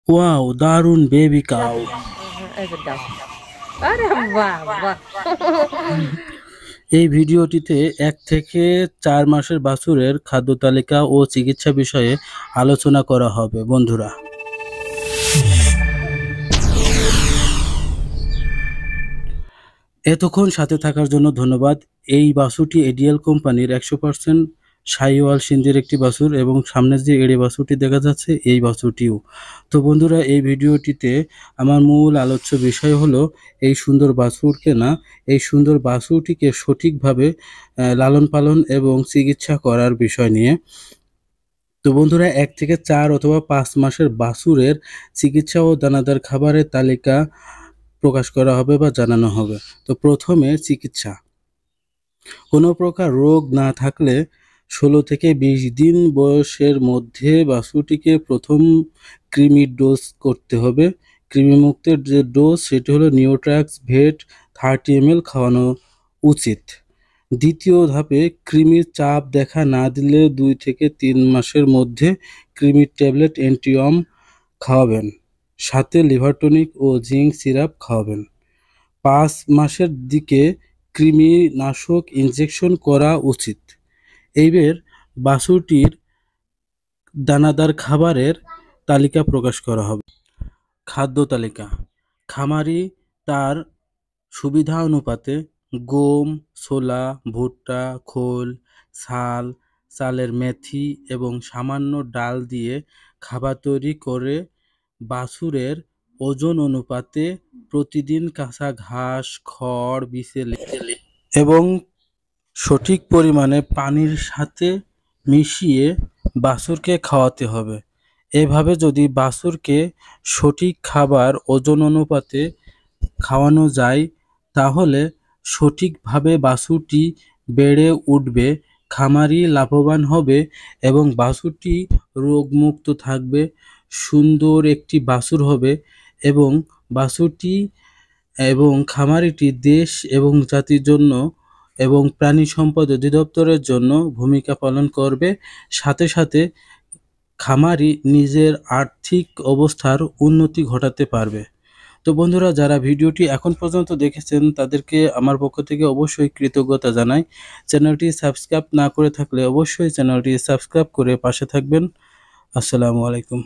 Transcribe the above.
Wow, দারুণ baby cow. এই যে দাও। আরে বাহ বাহ। এই ভিডিওটিতে 1 থেকে 4 মাসের বাছুরের খাদ্য তালিকা ও চিকিৎসা বিষয়ে আলোচনা করা হবে বন্ধুরা। এতক্ষণ সাথে থাকার জন্য ধন্যবাদ। এই বাছুরটি এডিএল কোম্পানির 100% শাহিওয়াল সিন্ধির একটি বাছুর এবং সামনে যে এড়ে বাছুরটি দেখা যাচ্ছে এই বাছুরটিও। তো বন্ধুরা, এই ভিডিওটিতে আমার মূল আলোচ্য বিষয় হলো এই সুন্দর বাছুরকে না, এই সুন্দর বাছুরটিকে সঠিকভাবে লালন পালন এবং চিকিৎসা করার বিষয় নিয়ে। তো বন্ধুরা, 1 থেকে 4 অথবা 5 মাসের বাছুরের চিকিৎসা ও দানাদার খাবারের তালিকা প্রকাশ করা হবে বা জানানো হবে। তো প্রথমে চিকিৎসা। কোনো প্রকার রোগ না থাকলে 16 থেকে 20 দিন বয়সের মধ্যে বাছুরটিকে প্রথম কৃমির ডোজ করতে হবে। কৃমিমুক্তের যে ডোজ সেটি হলো নিউট্রাক্স ভেট 30 ml খাওয়ানো উচিত। দ্বিতীয় ধাপে কৃমির চাপ দেখা না দিলে 2 থেকে 3 মাসের মধ্যে কৃমির ট্যাবলেট অ্যান্টিওয়ার্ম খাওয়াবেন, সাথে লিভার টনিক ও জিঙ্ক সিরাপ খাওয়াবেন। 5 মাসের দিকে কৃমিনাশক ইনজেকশন করা উচিত। এইবার বাছুরটির দানাদার খাবারের তালিকা প্রকাশ করা হবে। খাদ্য তালিকা। খামারি তার সুবিধা অনুপাতে গম, ছোলা, ভুট্টা, খোল, ছাল, চালের মেথি এবং সামান্য ডাল দিয়ে খাবার তৈরি করে বাছুরের ওজন অনুপাতে প্রতিদিন কাঁচা ঘাস, খড়, বিচেলে এবং সঠিক পরিমাণে পানির সাথে মিশিয়ে বাছুরকে খাওয়াতে হবে। এভাবে যদি বাছুরকে সঠিক খাবার ওজন অনুপাতে খাওয়ানো যায় তাহলে সঠিকভাবে বাছুরটি বেড়ে উঠবে, খামারি লাভবান হবে এবং বাছুরটি রোগমুক্ত থাকবে, সুন্দর একটি বাছুর হবে এবং বাছুরটি এবং খামারিটি দেশ এবং জাতির জন্য এবং প্রাণী সম্পদ অধিদপ্তরের জন্য ভূমিকা পালন করবে। সাথে সাথে খামারি নিজের আর্থিক অবস্থার উন্নতি ঘটাতে পারবে। তো বন্ধুরা, যারা ভিডিওটি এখন পর্যন্ত দেখেছেন তাদেরকে আমার পক্ষ থেকে অবশ্যই কৃতজ্ঞতা জানাই। চ্যানেলটি সাবস্ক্রাইব না করে থাকলে অবশ্যই চ্যানেলটি সাবস্ক্রাইব করে পাশে থাকবেন। আসসালামু আলাইকুম।